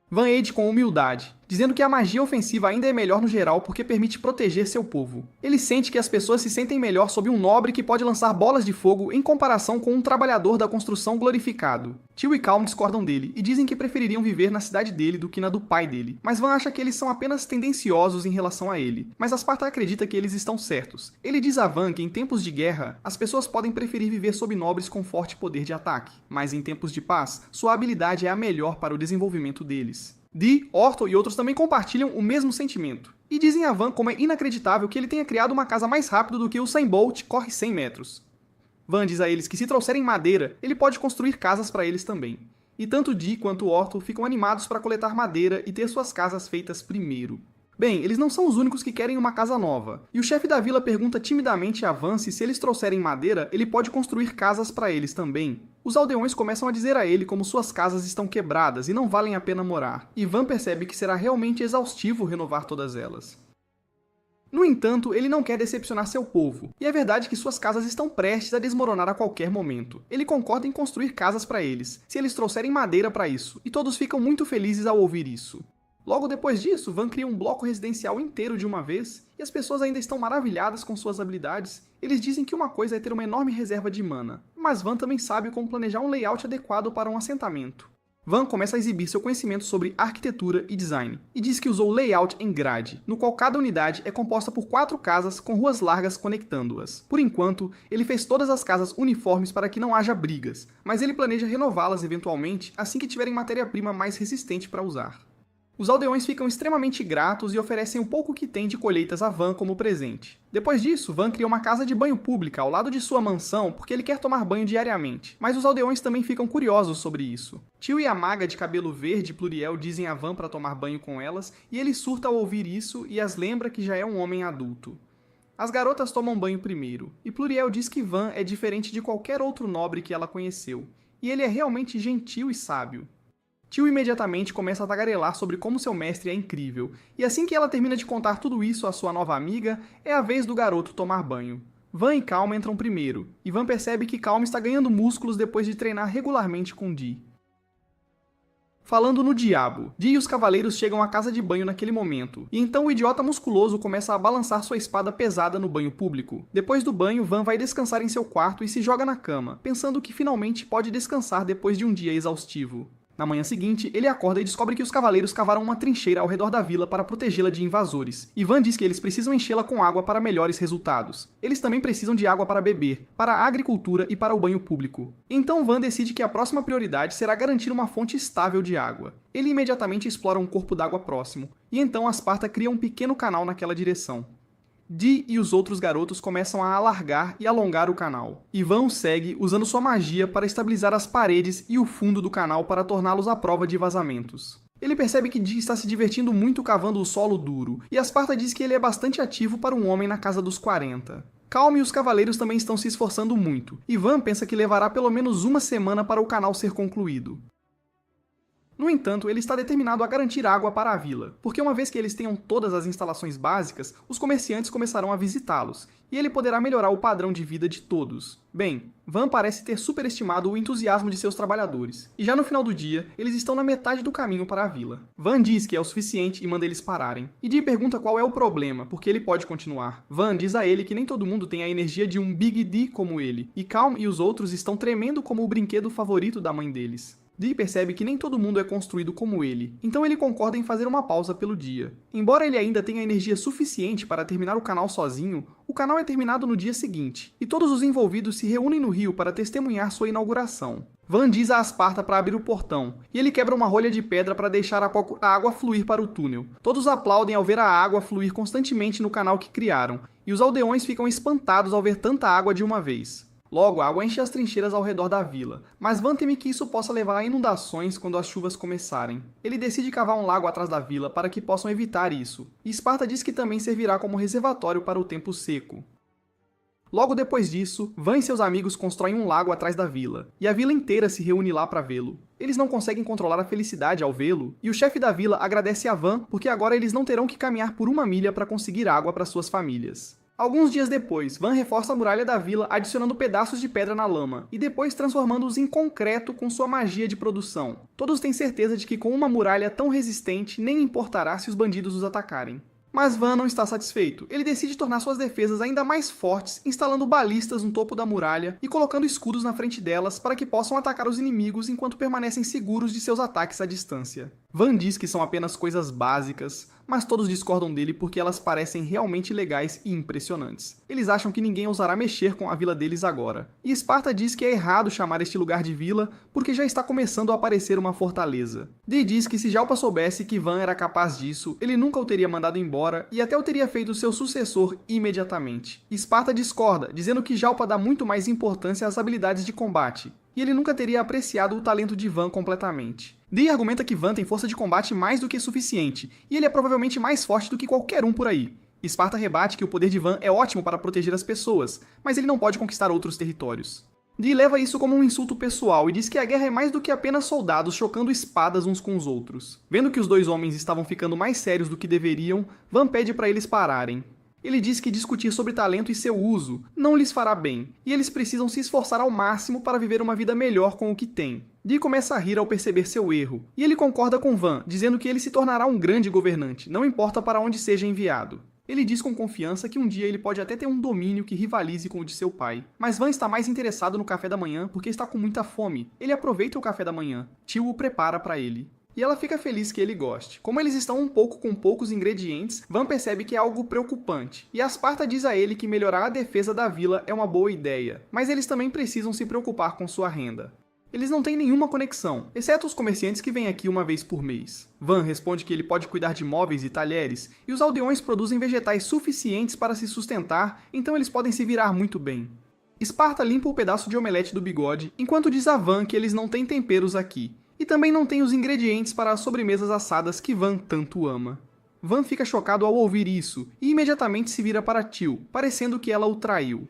Van age com humildade, dizendo que a magia ofensiva ainda é melhor no geral porque permite proteger seu povo. Ele sente que as pessoas se sentem melhor sob um nobre que pode lançar bolas de fogo em comparação com um trabalhador da construção glorificado. Tio e Calm discordam dele e dizem que prefeririam viver na cidade dele do que na do pai dele, mas Van acha que eles são apenas tendenciosos em relação a ele. Mas Asparta acredita que eles estão certos. Ele diz a Van que em tempos de guerra, as pessoas podem preferir viver sob nobres com forte poder de ataque, mas em tempos de paz, sua habilidade é a melhor para o desenvolvimento deles. Dee, Orto e outros também compartilham o mesmo sentimento, e dizem a Van como é inacreditável que ele tenha criado uma casa mais rápido do que o Usain Bolt corre 100 metros. Van diz a eles que se trouxerem madeira, ele pode construir casas para eles também. E tanto Dee quanto Orto ficam animados para coletar madeira e ter suas casas feitas primeiro. Bem, eles não são os únicos que querem uma casa nova, e o chefe da vila pergunta timidamente a Van se eles trouxerem madeira, ele pode construir casas para eles também. Os aldeões começam a dizer a ele como suas casas estão quebradas e não valem a pena morar, e Van percebe que será realmente exaustivo renovar todas elas. No entanto, ele não quer decepcionar seu povo, e é verdade que suas casas estão prestes a desmoronar a qualquer momento. Ele concorda em construir casas para eles, se eles trouxerem madeira para isso, e todos ficam muito felizes ao ouvir isso. Logo depois disso, Van cria um bloco residencial inteiro de uma vez, e as pessoas ainda estão maravilhadas com suas habilidades. Eles dizem que uma coisa é ter uma enorme reserva de mana, mas Van também sabe como planejar um layout adequado para um assentamento. Van começa a exibir seu conhecimento sobre arquitetura e design, e diz que usou layout em grade, no qual cada unidade é composta por 4 casas com ruas largas conectando-as. Por enquanto, ele fez todas as casas uniformes para que não haja brigas, mas ele planeja renová-las eventualmente assim que tiverem matéria-prima mais resistente para usar. Os aldeões ficam extremamente gratos e oferecem o pouco que tem de colheitas a Van como presente. Depois disso, Van cria uma casa de banho pública ao lado de sua mansão porque ele quer tomar banho diariamente, mas os aldeões também ficam curiosos sobre isso. Tio e a maga de cabelo verde Pluriel dizem a Van para tomar banho com elas e ele surta ao ouvir isso e as lembra que já é um homem adulto. As garotas tomam banho primeiro, e Pluriel diz que Van é diferente de qualquer outro nobre que ela conheceu, e ele é realmente gentil e sábio. Tio imediatamente começa a tagarelar sobre como seu mestre é incrível, e assim que ela termina de contar tudo isso à sua nova amiga, é a vez do garoto tomar banho. Van e Calm entram primeiro, e Van percebe que Calm está ganhando músculos depois de treinar regularmente com Dee. Falando no diabo, Dee e os cavaleiros chegam à casa de banho naquele momento, e então o idiota musculoso começa a balançar sua espada pesada no banho público. Depois do banho, Van vai descansar em seu quarto e se joga na cama, pensando que finalmente pode descansar depois de um dia exaustivo. Na manhã seguinte, ele acorda e descobre que os cavaleiros cavaram uma trincheira ao redor da vila para protegê-la de invasores. Van diz que eles precisam enchê-la com água para melhores resultados. Eles também precisam de água para beber, para a agricultura e para o banho público. Então Van decide que a próxima prioridade será garantir uma fonte estável de água. Ele imediatamente explora um corpo d'água próximo, e então Asparta cria um pequeno canal naquela direção. Dee e os outros garotos começam a alargar e alongar o canal. Van o segue usando sua magia para estabilizar as paredes e o fundo do canal para torná-los à prova de vazamentos. Ele percebe que Dee está se divertindo muito cavando o solo duro, e Asparta diz que ele é bastante ativo para um homem na casa dos 40. Calm e os cavaleiros também estão se esforçando muito, e Van pensa que levará pelo menos uma semana para o canal ser concluído. No entanto, ele está determinado a garantir água para a vila, porque uma vez que eles tenham todas as instalações básicas, os comerciantes começarão a visitá-los, e ele poderá melhorar o padrão de vida de todos. Bem, Van parece ter superestimado o entusiasmo de seus trabalhadores, e já no final do dia, eles estão na metade do caminho para a vila. Van diz que é o suficiente e manda eles pararem, e Dee pergunta qual é o problema, porque ele pode continuar. Van diz a ele que nem todo mundo tem a energia de um Big D como ele, e Calm e os outros estão tremendo como o brinquedo favorito da mãe deles. Dee percebe que nem todo mundo é construído como ele, então ele concorda em fazer uma pausa pelo dia. Embora ele ainda tenha energia suficiente para terminar o canal sozinho, o canal é terminado no dia seguinte, e todos os envolvidos se reúnem no rio para testemunhar sua inauguração. Van diz a Asparta para abrir o portão, e ele quebra uma rolha de pedra para deixar a água fluir para o túnel. Todos aplaudem ao ver a água fluir constantemente no canal que criaram, e os aldeões ficam espantados ao ver tanta água de uma vez. Logo, a água enche as trincheiras ao redor da vila, mas Van teme que isso possa levar a inundações quando as chuvas começarem. Ele decide cavar um lago atrás da vila para que possam evitar isso, e Esparta diz que também servirá como reservatório para o tempo seco. Logo depois disso, Van e seus amigos constroem um lago atrás da vila, e a vila inteira se reúne lá para vê-lo. Eles não conseguem controlar a felicidade ao vê-lo, e o chefe da vila agradece a Van porque agora eles não terão que caminhar por 1 milha para conseguir água para suas famílias. Alguns dias depois, Van reforça a muralha da vila adicionando pedaços de pedra na lama, e depois transformando-os em concreto com sua magia de produção. Todos têm certeza de que com uma muralha tão resistente, nem importará se os bandidos os atacarem. Mas Van não está satisfeito. Ele decide tornar suas defesas ainda mais fortes, instalando balistas no topo da muralha e colocando escudos na frente delas para que possam atacar os inimigos enquanto permanecem seguros de seus ataques à distância. Van diz que são apenas coisas básicas, mas todos discordam dele porque elas parecem realmente legais e impressionantes. Eles acham que ninguém ousará mexer com a vila deles agora. E Esparta diz que é errado chamar este lugar de vila porque já está começando a aparecer uma fortaleza. Dee diz que se Jalpa soubesse que Van era capaz disso, ele nunca o teria mandado embora e até o teria feito seu sucessor imediatamente. Esparta discorda, dizendo que Jalpa dá muito mais importância às habilidades de combate, e ele nunca teria apreciado o talento de Van completamente. Dee argumenta que Van tem força de combate mais do que suficiente, e ele é provavelmente mais forte do que qualquer um por aí. Esparta rebate que o poder de Van é ótimo para proteger as pessoas, mas ele não pode conquistar outros territórios. Dee leva isso como um insulto pessoal e diz que a guerra é mais do que apenas soldados chocando espadas uns com os outros. Vendo que os dois homens estavam ficando mais sérios do que deveriam, Van pede para eles pararem. Ele diz que discutir sobre talento e seu uso não lhes fará bem, e eles precisam se esforçar ao máximo para viver uma vida melhor com o que têm. Dee começa a rir ao perceber seu erro, e ele concorda com Van, dizendo que ele se tornará um grande governante, não importa para onde seja enviado. Ele diz com confiança que um dia ele pode até ter um domínio que rivalize com o de seu pai. Mas Van está mais interessado no café da manhã porque está com muita fome. Ele aproveita o café da manhã. Tio o prepara para ele. E ela fica feliz que ele goste. Como eles estão um pouco com poucos ingredientes, Van percebe que é algo preocupante. E Asparta diz a ele que melhorar a defesa da vila é uma boa ideia. Mas eles também precisam se preocupar com sua renda. Eles não têm nenhuma conexão, exceto os comerciantes que vêm aqui uma vez por mês. Van responde que ele pode cuidar de móveis e talheres, e os aldeões produzem vegetais suficientes para se sustentar, então eles podem se virar muito bem. Esparta limpa o pedaço de omelete do bigode, enquanto diz a Van que eles não têm temperos aqui, e também não têm os ingredientes para as sobremesas assadas que Van tanto ama. Van fica chocado ao ouvir isso, e imediatamente se vira para Teal, parecendo que ela o traiu.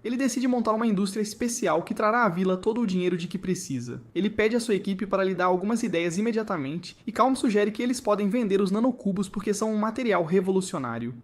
Ele decide montar uma indústria especial que trará à vila todo o dinheiro de que precisa. Ele pede à sua equipe para lhe dar algumas ideias imediatamente, e Calm sugere que eles podem vender os nanocubos porque são um material revolucionário.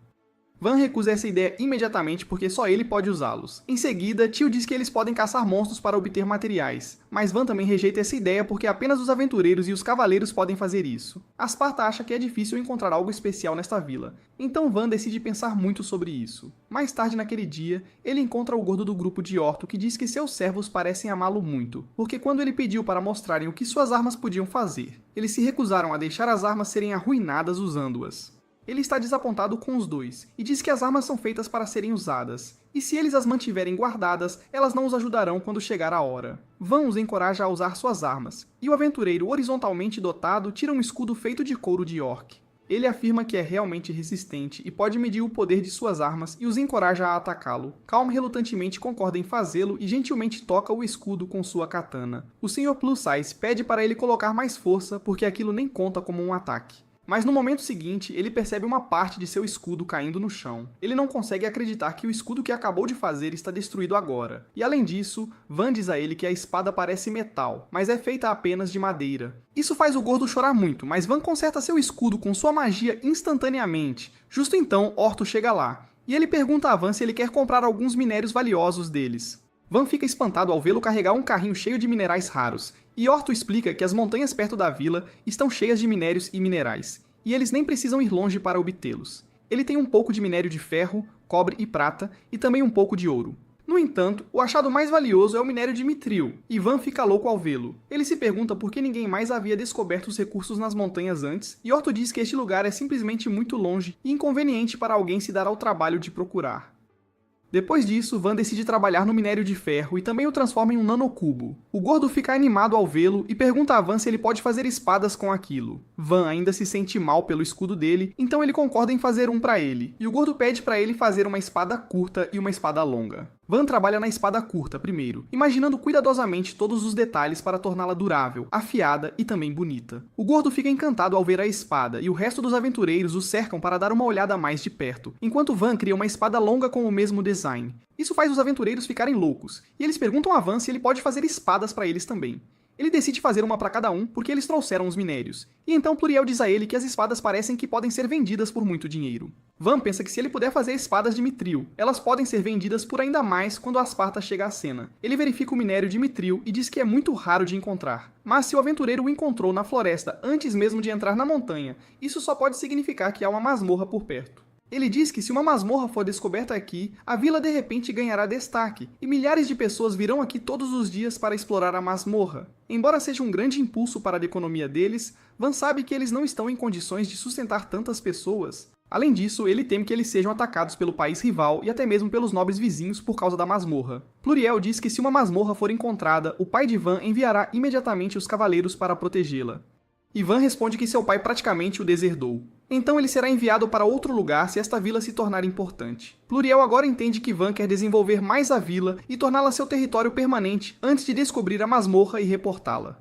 Van recusa essa ideia imediatamente porque só ele pode usá-los. Em seguida, Teal diz que eles podem caçar monstros para obter materiais, mas Van também rejeita essa ideia porque apenas os aventureiros e os cavaleiros podem fazer isso. Asparta acha que é difícil encontrar algo especial nesta vila, então Van decide pensar muito sobre isso. Mais tarde naquele dia, ele encontra o gordo do grupo de Orto que diz que seus servos parecem amá-lo muito, porque quando ele pediu para mostrarem o que suas armas podiam fazer, eles se recusaram a deixar as armas serem arruinadas usando-as. Ele está desapontado com os dois, e diz que as armas são feitas para serem usadas, e se eles as mantiverem guardadas, elas não os ajudarão quando chegar a hora. Van os encoraja a usar suas armas, e o aventureiro horizontalmente dotado tira um escudo feito de couro de orc. Ele afirma que é realmente resistente e pode medir o poder de suas armas e os encoraja a atacá-lo. Calm relutantemente concorda em fazê-lo e gentilmente toca o escudo com sua katana. O Sr. Plus Size pede para ele colocar mais força porque aquilo nem conta como um ataque. Mas no momento seguinte, ele percebe uma parte de seu escudo caindo no chão. Ele não consegue acreditar que o escudo que acabou de fazer está destruído agora. E além disso, Van diz a ele que a espada parece metal, mas é feita apenas de madeira. Isso faz o gordo chorar muito, mas Van conserta seu escudo com sua magia instantaneamente. Justo então, Orto chega lá, e ele pergunta a Van se ele quer comprar alguns minérios valiosos deles. Van fica espantado ao vê-lo carregar um carrinho cheio de minerais raros, e Orto explica que as montanhas perto da vila estão cheias de minérios e minerais, e eles nem precisam ir longe para obtê-los. Ele tem um pouco de minério de ferro, cobre e prata, e também um pouco de ouro. No entanto, o achado mais valioso é o minério de mitril, e Van fica louco ao vê-lo. Ele se pergunta por que ninguém mais havia descoberto os recursos nas montanhas antes, e Orto diz que este lugar é simplesmente muito longe e inconveniente para alguém se dar ao trabalho de procurar. Depois disso, Van decide trabalhar no minério de ferro e também o transforma em um nanocubo. O gordo fica animado ao vê-lo e pergunta a Van se ele pode fazer espadas com aquilo. Van ainda se sente mal pelo escudo dele, então ele concorda em fazer um para ele, e o gordo pede para ele fazer uma espada curta e uma espada longa. Van trabalha na espada curta primeiro, imaginando cuidadosamente todos os detalhes para torná-la durável, afiada e também bonita. O gordo fica encantado ao ver a espada, e o resto dos aventureiros o cercam para dar uma olhada mais de perto, enquanto Van cria uma espada longa com o mesmo design. Isso faz os aventureiros ficarem loucos, e eles perguntam a Van se ele pode fazer espadas para eles também. Ele decide fazer uma para cada um porque eles trouxeram os minérios, e então Pluriel diz a ele que as espadas parecem que podem ser vendidas por muito dinheiro. Van pensa que se ele puder fazer espadas de mitril, elas podem ser vendidas por ainda mais quando Asparta chega à cena. Ele verifica o minério de mitril e diz que é muito raro de encontrar. Mas se o aventureiro o encontrou na floresta antes mesmo de entrar na montanha, isso só pode significar que há uma masmorra por perto. Ele diz que se uma masmorra for descoberta aqui, a vila de repente ganhará destaque, e milhares de pessoas virão aqui todos os dias para explorar a masmorra. Embora seja um grande impulso para a economia deles, Van sabe que eles não estão em condições de sustentar tantas pessoas. Além disso, ele teme que eles sejam atacados pelo país rival e até mesmo pelos nobres vizinhos por causa da masmorra. Pluriel diz que se uma masmorra for encontrada, o pai de Van enviará imediatamente os cavaleiros para protegê-la. E Van responde que seu pai praticamente o deserdou. Então ele será enviado para outro lugar se esta vila se tornar importante. Pluriel agora entende que Van quer desenvolver mais a vila e torná-la seu território permanente antes de descobrir a masmorra e reportá-la.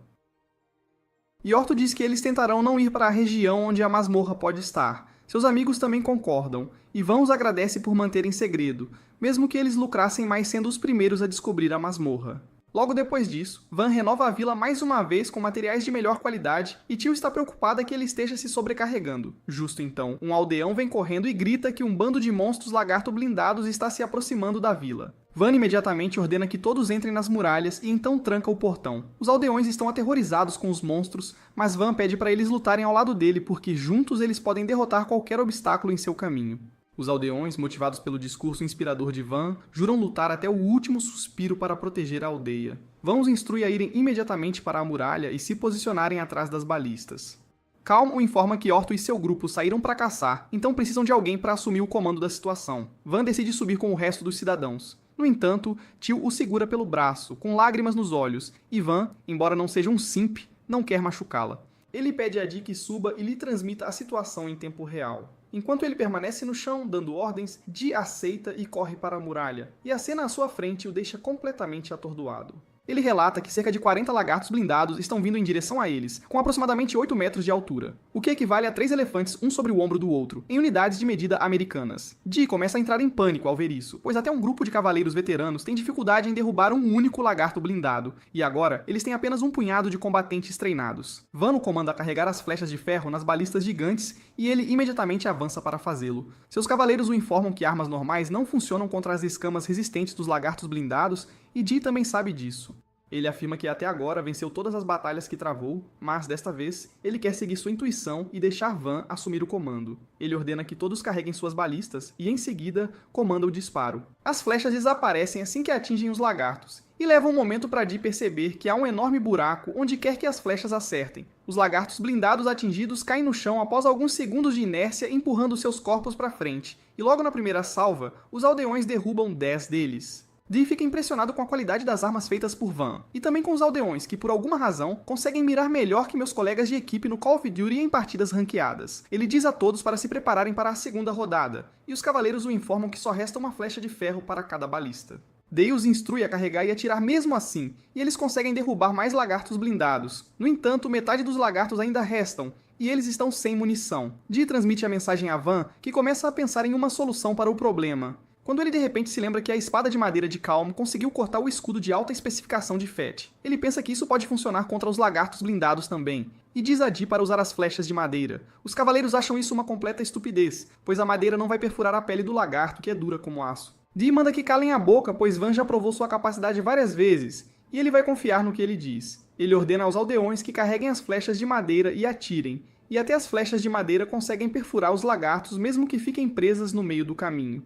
E Orto diz que eles tentarão não ir para a região onde a masmorra pode estar. Seus amigos também concordam, e Van os agradece por manterem segredo, mesmo que eles lucrassem mais sendo os primeiros a descobrir a masmorra. Logo depois disso, Van renova a vila mais uma vez com materiais de melhor qualidade e Tio está preocupada que ele esteja se sobrecarregando. Justo então, um aldeão vem correndo e grita que um bando de monstros lagarto blindados está se aproximando da vila. Van imediatamente ordena que todos entrem nas muralhas e então tranca o portão. Os aldeões estão aterrorizados com os monstros, mas Van pede para eles lutarem ao lado dele porque juntos eles podem derrotar qualquer obstáculo em seu caminho. Os aldeões, motivados pelo discurso inspirador de Van, juram lutar até o último suspiro para proteger a aldeia. Van os instrui a irem imediatamente para a muralha e se posicionarem atrás das balistas. Calm o informa que Orto e seu grupo saíram para caçar, então precisam de alguém para assumir o comando da situação. Van decide subir com o resto dos cidadãos. No entanto, Tio o segura pelo braço, com lágrimas nos olhos, e Van, embora não seja um simp, não quer machucá-la. Ele pede a Dee que suba e lhe transmita a situação em tempo real. Enquanto ele permanece no chão, dando ordens, Dee aceita e corre para a muralha, e a cena à sua frente o deixa completamente atordoado. Ele relata que cerca de 40 lagartos blindados estão vindo em direção a eles, com aproximadamente 8 metros de altura, o que equivale a 3 elefantes um sobre o ombro do outro, em unidades de medida americanas. Dee começa a entrar em pânico ao ver isso, pois até um grupo de cavaleiros veteranos tem dificuldade em derrubar um único lagarto blindado, e agora eles têm apenas um punhado de combatentes treinados. Van o comanda a carregar as flechas de ferro nas balistas gigantes, e ele imediatamente avança para fazê-lo. Seus cavaleiros o informam que armas normais não funcionam contra as escamas resistentes dos lagartos blindados, e Dee também sabe disso. Ele afirma que até agora venceu todas as batalhas que travou, mas desta vez ele quer seguir sua intuição e deixar Van assumir o comando. Ele ordena que todos carreguem suas balistas e em seguida comanda o disparo. As flechas desaparecem assim que atingem os lagartos, e leva um momento para Dee perceber que há um enorme buraco onde quer que as flechas acertem. Os lagartos blindados atingidos caem no chão após alguns segundos de inércia empurrando seus corpos para frente, e logo na primeira salva, os aldeões derrubam 10 deles. Dee fica impressionado com a qualidade das armas feitas por Van, e também com os aldeões que, por alguma razão, conseguem mirar melhor que meus colegas de equipe no Call of Duty em partidas ranqueadas. Ele diz a todos para se prepararem para a segunda rodada, e os cavaleiros o informam que só resta uma flecha de ferro para cada balista. Dee os instrui a carregar e atirar mesmo assim, e eles conseguem derrubar mais lagartos blindados. No entanto, metade dos lagartos ainda restam, e eles estão sem munição. Dee transmite a mensagem a Van, que começa a pensar em uma solução para o problema, quando ele de repente se lembra que a espada de madeira de Calm conseguiu cortar o escudo de alta especificação de Fett. Ele pensa que isso pode funcionar contra os lagartos blindados também, e diz a Dee para usar as flechas de madeira. Os cavaleiros acham isso uma completa estupidez, pois a madeira não vai perfurar a pele do lagarto, que é dura como aço. Dee manda que calem a boca, pois Van já provou sua capacidade várias vezes, e ele vai confiar no que ele diz. Ele ordena aos aldeões que carreguem as flechas de madeira e atirem, e até as flechas de madeira conseguem perfurar os lagartos mesmo que fiquem presas no meio do caminho.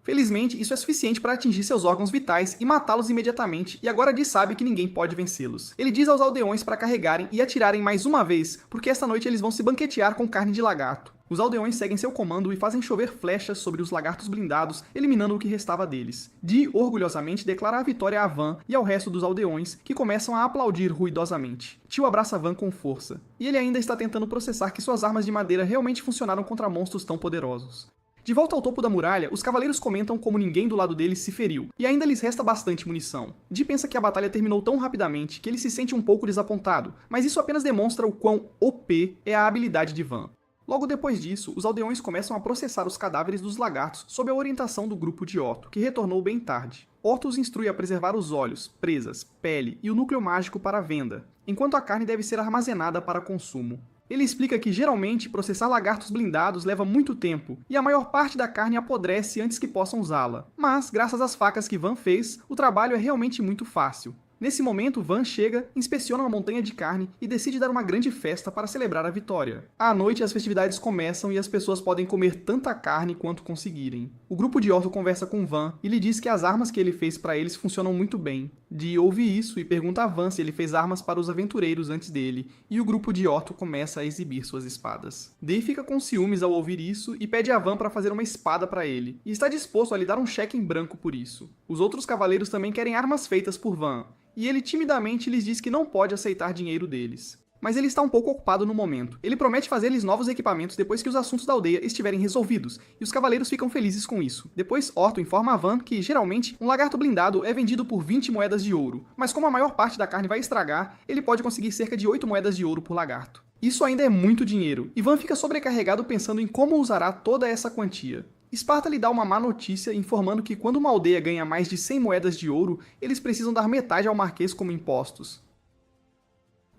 Felizmente, isso é suficiente para atingir seus órgãos vitais e matá-los imediatamente, e agora Dee sabe que ninguém pode vencê-los. Ele diz aos aldeões para carregarem e atirarem mais uma vez, porque esta noite eles vão se banquetear com carne de lagarto. Os aldeões seguem seu comando e fazem chover flechas sobre os lagartos blindados, eliminando o que restava deles. Dee orgulhosamente declara a vitória a Van e ao resto dos aldeões, que começam a aplaudir ruidosamente. Tio abraça Van com força, e ele ainda está tentando processar que suas armas de madeira realmente funcionaram contra monstros tão poderosos. De volta ao topo da muralha, os cavaleiros comentam como ninguém do lado deles se feriu, e ainda lhes resta bastante munição. Dee pensa que a batalha terminou tão rapidamente que ele se sente um pouco desapontado, mas isso apenas demonstra o quão OP é a habilidade de Van. Logo depois disso, os aldeões começam a processar os cadáveres dos lagartos sob a orientação do grupo de Orto, que retornou bem tarde. Orto os instrui a preservar os olhos, presas, pele e o núcleo mágico para venda, enquanto a carne deve ser armazenada para consumo. Ele explica que geralmente processar lagartos blindados leva muito tempo, e a maior parte da carne apodrece antes que possam usá-la. Mas, graças às facas que Van fez, o trabalho é realmente muito fácil. Nesse momento, Van chega, inspeciona uma montanha de carne e decide dar uma grande festa para celebrar a vitória. À noite, as festividades começam e as pessoas podem comer tanta carne quanto conseguirem. O grupo de Orto conversa com Van e lhe diz que as armas que ele fez para eles funcionam muito bem. Dee ouve isso e pergunta a Van se ele fez armas para os aventureiros antes dele, e o grupo de Orto começa a exibir suas espadas. Dee fica com ciúmes ao ouvir isso e pede a Van para fazer uma espada para ele, e está disposto a lhe dar um cheque em branco por isso. Os outros cavaleiros também querem armas feitas por Van, e ele timidamente lhes diz que não pode aceitar dinheiro deles. Mas ele está um pouco ocupado no momento. Ele promete fazer-lhes novos equipamentos depois que os assuntos da aldeia estiverem resolvidos, e os cavaleiros ficam felizes com isso. Depois, Orto informa a Van que, geralmente, um lagarto blindado é vendido por 20 moedas de ouro, mas como a maior parte da carne vai estragar, ele pode conseguir cerca de 8 moedas de ouro por lagarto. Isso ainda é muito dinheiro, e Van fica sobrecarregado pensando em como usará toda essa quantia. Esparta lhe dá uma má notícia informando que quando uma aldeia ganha mais de 100 moedas de ouro, eles precisam dar metade ao Marquês como impostos.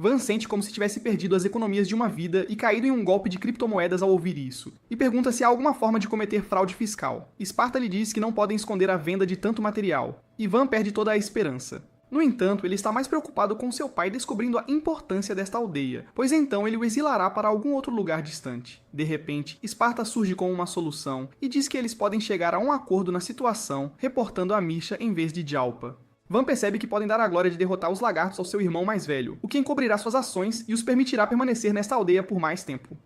Van sente como se tivesse perdido as economias de uma vida e caído em um golpe de criptomoedas ao ouvir isso, e pergunta se há alguma forma de cometer fraude fiscal. Esparta lhe diz que não podem esconder a venda de tanto material, e Van perde toda a esperança. No entanto, ele está mais preocupado com seu pai descobrindo a importância desta aldeia, pois então ele o exilará para algum outro lugar distante. De repente, Esparta surge com uma solução e diz que eles podem chegar a um acordo na situação, reportando a Misha em vez de Jalpa. Van percebe que podem dar a glória de derrotar os lagartos ao seu irmão mais velho, o que encobrirá suas ações e os permitirá permanecer nesta aldeia por mais tempo.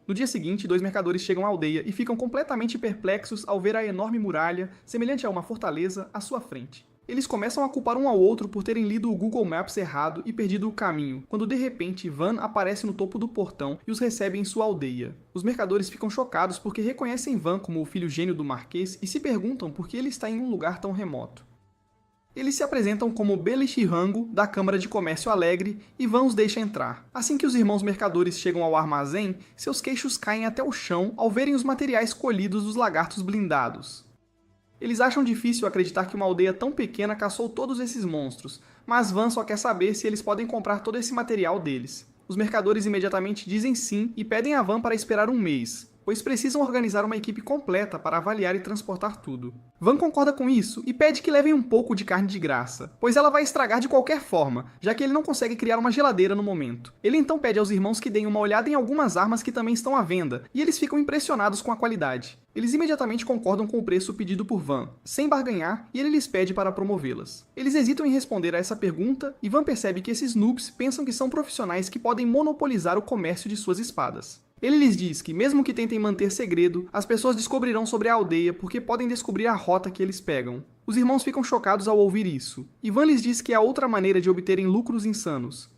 No dia seguinte, 2 mercadores chegam à aldeia e ficam completamente perplexos ao ver a enorme muralha, semelhante a uma fortaleza, à sua frente. Eles começam a culpar um ao outro por terem lido o Google Maps errado e perdido o caminho, quando de repente Van aparece no topo do portão e os recebe em sua aldeia. Os mercadores ficam chocados porque reconhecem Van como o filho gênio do Marquês e se perguntam por que ele está em um lugar tão remoto. Eles se apresentam como Belixirrango, da Câmara de Comércio Alegre, e Van os deixa entrar. Assim que os irmãos mercadores chegam ao armazém, seus queixos caem até o chão ao verem os materiais colhidos dos lagartos blindados. Eles acham difícil acreditar que uma aldeia tão pequena caçou todos esses monstros, mas Van só quer saber se eles podem comprar todo esse material deles. Os mercadores imediatamente dizem sim e pedem a Van para esperar um mês, pois precisam organizar uma equipe completa para avaliar e transportar tudo. Van concorda com isso e pede que levem um pouco de carne de graça, pois ela vai estragar de qualquer forma, já que ele não consegue criar uma geladeira no momento. Ele então pede aos irmãos que deem uma olhada em algumas armas que também estão à venda, e eles ficam impressionados com a qualidade. Eles imediatamente concordam com o preço pedido por Van, sem barganhar, e ele lhes pede para promovê-las. Eles hesitam em responder a essa pergunta, e Van percebe que esses noobs pensam que são profissionais que podem monopolizar o comércio de suas espadas. Ele lhes diz que, mesmo que tentem manter segredo, as pessoas descobrirão sobre a aldeia porque podem descobrir a rota que eles pegam. Os irmãos ficam chocados ao ouvir isso. Van lhes diz que há outra maneira de obterem lucros insanos.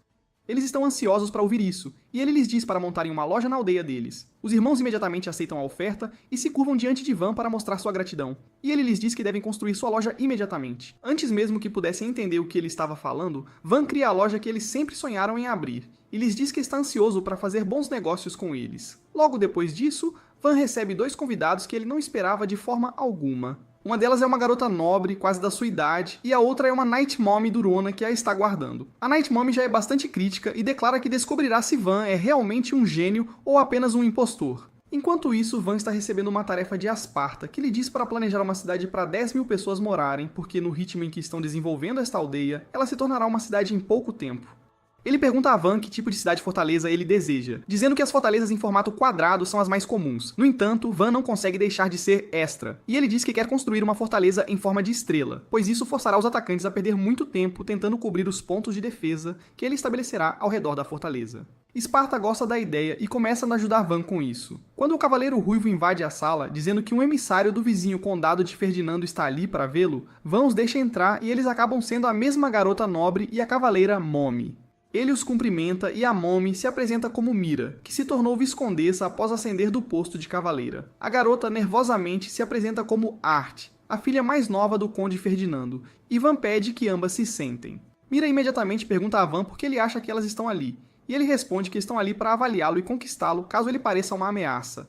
Eles estão ansiosos para ouvir isso, e ele lhes diz para montarem uma loja na aldeia deles. Os irmãos imediatamente aceitam a oferta e se curvam diante de Van para mostrar sua gratidão. E ele lhes diz que devem construir sua loja imediatamente. Antes mesmo que pudessem entender o que ele estava falando, Van cria a loja que eles sempre sonharam em abrir, e lhes diz que está ansioso para fazer bons negócios com eles. Logo depois disso, Van recebe 2 convidados que ele não esperava de forma alguma. Uma delas é uma garota nobre, quase da sua idade, e a outra é uma Night Mommy durona que a está guardando. A Night Mommy já é bastante crítica e declara que descobrirá se Van é realmente um gênio ou apenas um impostor. Enquanto isso, Van está recebendo uma tarefa de Esparta, que lhe diz para planejar uma cidade para 10.000 pessoas morarem, porque no ritmo em que estão desenvolvendo esta aldeia, ela se tornará uma cidade em pouco tempo. Ele pergunta a Van que tipo de cidade-fortaleza ele deseja, dizendo que as fortalezas em formato quadrado são as mais comuns. No entanto, Van não consegue deixar de ser extra, e ele diz que quer construir uma fortaleza em forma de estrela, pois isso forçará os atacantes a perder muito tempo tentando cobrir os pontos de defesa que ele estabelecerá ao redor da fortaleza. Esparta gosta da ideia e começa a ajudar Van com isso. Quando o Cavaleiro Ruivo invade a sala, dizendo que um emissário do vizinho condado de Ferdinando está ali para vê-lo, Van os deixa entrar e eles acabam sendo a mesma garota nobre e a cavaleira Mommy. Ele os cumprimenta e a Mommy se apresenta como Mira, que se tornou viscondessa após ascender do posto de cavaleira. A garota nervosamente se apresenta como Art, a filha mais nova do conde Ferdinando, e Van pede que ambas se sentem. Mira imediatamente pergunta a Van por que ele acha que elas estão ali, e ele responde que estão ali para avaliá-lo e conquistá-lo caso ele pareça uma ameaça.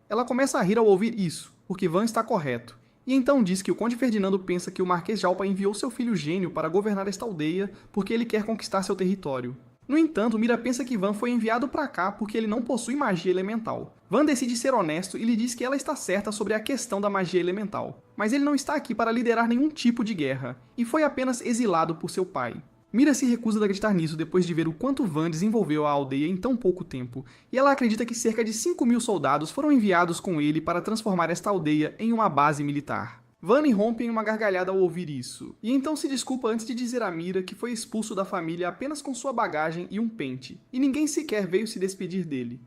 Ela começa a rir ao ouvir isso, porque Van está correto. E então diz que o conde Ferdinando pensa que o Marquês Jalpa enviou seu filho gênio para governar esta aldeia porque ele quer conquistar seu território. No entanto, Mira pensa que Van foi enviado para cá porque ele não possui magia elemental. Van decide ser honesto e lhe diz que ela está certa sobre a questão da magia elemental, mas ele não está aqui para liderar nenhum tipo de guerra, e foi apenas exilado por seu pai. Mira se recusa a acreditar nisso depois de ver o quanto Van desenvolveu a aldeia em tão pouco tempo, e ela acredita que cerca de 5.000 soldados foram enviados com ele para transformar esta aldeia em uma base militar. Van irrompe em uma gargalhada ao ouvir isso, e então se desculpa antes de dizer a Mira que foi expulso da família apenas com sua bagagem e um pente, e ninguém sequer veio se despedir dele.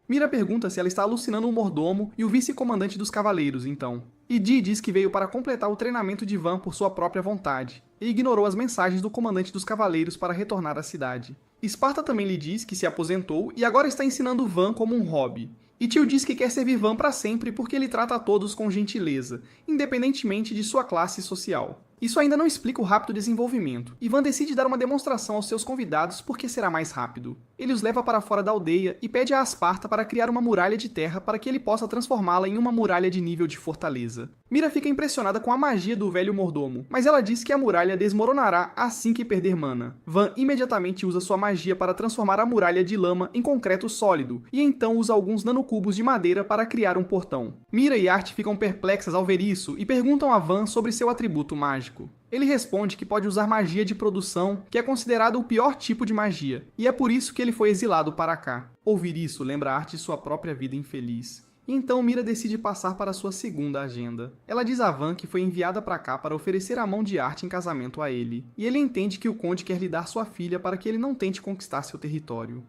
Mira pergunta se ela está alucinando o mordomo e o vice-comandante dos cavaleiros, então. E Dee diz que veio para completar o treinamento de Van por sua própria vontade, e ignorou as mensagens do comandante dos cavaleiros para retornar à cidade. Esparta também lhe diz que se aposentou e agora está ensinando Van como um hobby. E Tio diz que quer servir Van para sempre porque ele trata a todos com gentileza, independentemente de sua classe social. Isso ainda não explica o rápido desenvolvimento, e Van decide dar uma demonstração aos seus convidados porque será mais rápido. Ele os leva para fora da aldeia e pede a Asparta para criar uma muralha de terra para que ele possa transformá-la em uma muralha de nível de fortaleza. Mira fica impressionada com a magia do velho mordomo, mas ela diz que a muralha desmoronará assim que perder mana. Van imediatamente usa sua magia para transformar a muralha de lama em concreto sólido, e então usa alguns nanocubos de madeira para criar um portão. Mira e Art ficam perplexas ao ver isso e perguntam a Van sobre seu atributo mágico. Ele responde que pode usar magia de produção, que é considerado o pior tipo de magia, e é por isso que ele foi exilado para cá. Ouvir isso lembra Art de sua própria vida infeliz. Então Mira decide passar para sua segunda agenda. Ela diz a Van que foi enviada para cá para oferecer a mão de Art em casamento a ele, e ele entende que o conde quer lhe dar sua filha para que ele não tente conquistar seu território.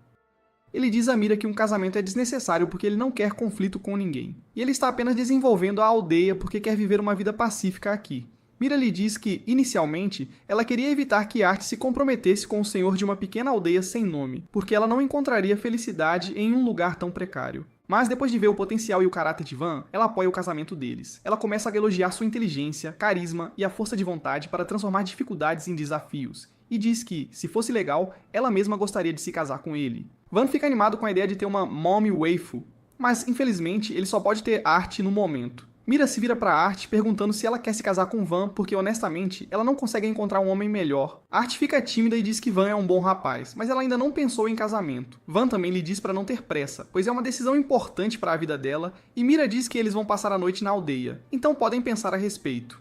Ele diz a Mira que um casamento é desnecessário porque ele não quer conflito com ninguém, e ele está apenas desenvolvendo a aldeia porque quer viver uma vida pacífica aqui. Mira lhe diz que, inicialmente, ela queria evitar que Art se comprometesse com o senhor de uma pequena aldeia sem nome, porque ela não encontraria felicidade em um lugar tão precário. Mas depois de ver o potencial e o caráter de Van, ela apoia o casamento deles. Ela começa a elogiar sua inteligência, carisma e a força de vontade para transformar dificuldades em desafios, e diz que, se fosse legal, ela mesma gostaria de se casar com ele. Van fica animado com a ideia de ter uma mommy waifu, mas infelizmente ele só pode ter Art no momento. Mira se vira para Art perguntando se ela quer se casar com Van porque, honestamente, ela não consegue encontrar um homem melhor. Art fica tímida e diz que Van é um bom rapaz, mas ela ainda não pensou em casamento. Van também lhe diz para não ter pressa, pois é uma decisão importante para a vida dela, e Mira diz que eles vão passar a noite na aldeia, então podem pensar a respeito.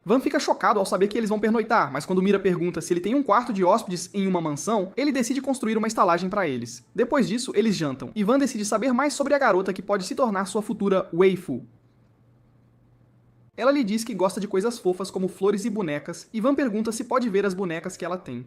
Van fica chocado ao saber que eles vão pernoitar, mas quando Mira pergunta se ele tem um quarto de hóspedes em uma mansão, ele decide construir uma estalagem para eles. Depois disso, eles jantam, e Van decide saber mais sobre a garota que pode se tornar sua futura waifu. Ela lhe diz que gosta de coisas fofas como flores e bonecas, e Van pergunta se pode ver as bonecas que ela tem.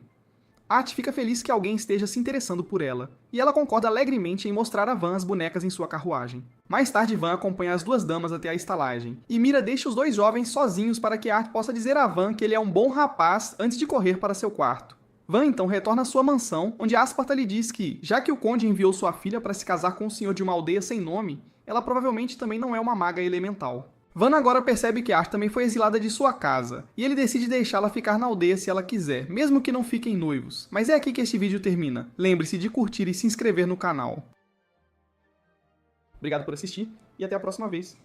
Art fica feliz que alguém esteja se interessando por ela, e ela concorda alegremente em mostrar a Van as bonecas em sua carruagem. Mais tarde, Van acompanha as duas damas até a estalagem, e Mira deixa os dois jovens sozinhos para que Art possa dizer a Van que ele é um bom rapaz antes de correr para seu quarto. Van então retorna à sua mansão, onde Asparta lhe diz que, já que o conde enviou sua filha para se casar com o senhor de uma aldeia sem nome, ela provavelmente também não é uma maga elemental. Van agora percebe que Art também foi exilada de sua casa, e ele decide deixá-la ficar na aldeia se ela quiser, mesmo que não fiquem noivos. Mas é aqui que este vídeo termina. Lembre-se de curtir e se inscrever no canal. Obrigado por assistir, e até a próxima vez.